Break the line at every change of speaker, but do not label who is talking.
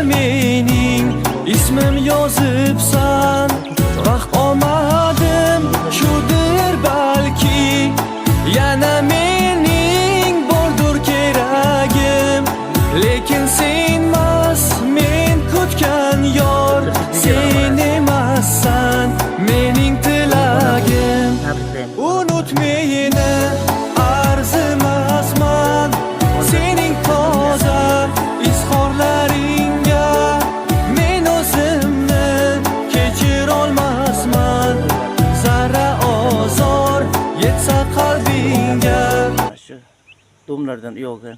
mening ismim yozibsan. Vaqt omadim shudir balki, yana mening bordur keragim. Lekin senmas men kutgan yor, sen emassan mening tilagim. Unut meni, arzimasman sening toza izhorlaringga. Men o'zimni kechirolmasman, zarra ozor yetsa qalbingga.
Shu domlardan uyoqdan